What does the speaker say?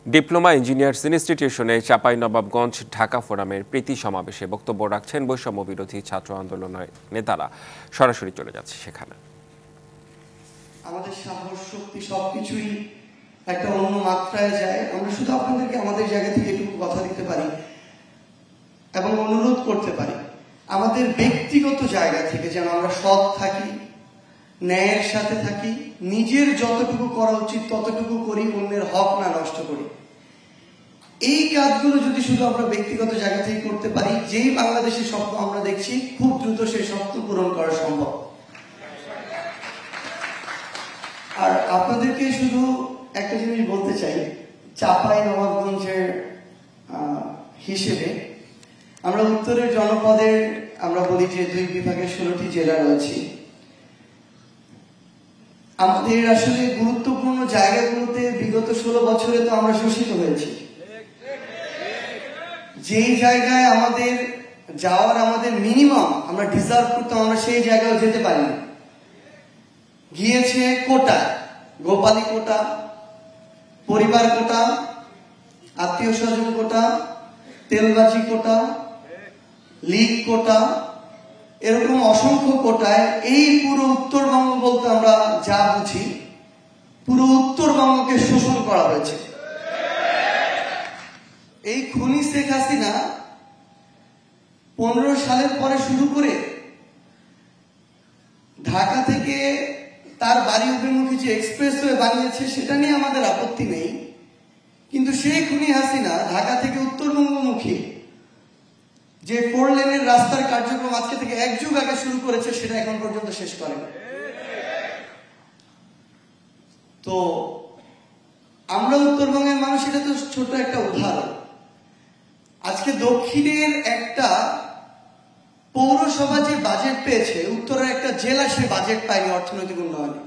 Diploma engineers ইনস্টিটিউশনে Chapainawabganj Dhaka ফোরামের প্রীতি সমাবেশে বক্তব্য রাখছেন বৈষম্য বিরোধী ছাত্র আন্দোলনের নেতারা। সরাসরি চলে যাচ্ছে সেখানে। আমাদের সাহস শক্তি সবকিছুই একটা অন্য মাত্রায় যায়। আমরা শুধু আপনাদেরকে আমাদের জায়গা থেকে একটু কথা দিতে পারি এবং অনুরোধ করতে পারি, আমাদের ব্যক্তিগত জায়গা থেকে যেন আমরা সৎ থাকি, ন্যায়ের সাথে থাকি, নিজের যতটুকু করা উচিত ততটুকু করি, অন্যের হক না নষ্ট করি। এই কাজগুলো যদি শুধু আমরা ব্যক্তিগত জায়গা থেকে করতে পারি, যেই বাংলাদেশের স্বপ্ন আমরা দেখছি, খুব দ্রুত সেই স্বপ্ন পূরণ করা সম্ভব। আর আপনাদেরকে শুধু একটা জিনিস বলতে চাই, চাঁপাইনবাবগঞ্জের হিসেবে আমরা উত্তরের জনপদের আমরা বলি যে 2 বিভাগের 16টি জেলা রয়েছে। আমাদের আসলে গুরুত্বপূর্ণ জায়গাগুলোতে বিগত 16 বছরে তো আমরা শোষিত হয়েছি। যেই জায়গায় আমাদের যাওয়ার আমাদের মিনিমাম আমরা ডিজার্ভ করতাম, আমরা সেই জায়গায় যেতে পারিনি। গিয়েছে কোটা, গোপালী কোটা, পরিবার কোটা, আত্মীয় স্বজন কোটা, তেলবাজি কোটা, লীগ কোটা, এরকম অসংখ্য কোটায় এই পুরো উত্তরবঙ্গ বলতে আমরা যা বুঝি, পুরো উত্তরবঙ্গকে শোষণ করা হয়েছে। এই খুনি শেখ হাসিনা 15 সালের পরে শুরু করে ঢাকা থেকে তার বাড়ি অভিমুখী যে এক্সপ্রেসওয়ে বানিয়েছে সেটা নিয়ে আমাদের আপত্তি নেই, কিন্তু সেই খুনি হাসিনা ঢাকা থেকে উত্তরবঙ্গমুখী যে 4 লেনের রাস্তার কার্যক্রম আজকে থেকে 1 যুগ আগে শুরু করেছে, সেটা এখন পর্যন্ত শেষ করেনি। তো আমরা উত্তরবঙ্গের মানুষ, এটা তো ছোট একটা উদাহরণ। আজকে দক্ষিণের একটা পৌরসভা যে বাজেট পেয়েছে, উত্তরের একটা জেলা সে বাজেট পায়নি অর্থনৈতিক উন্নয়নে।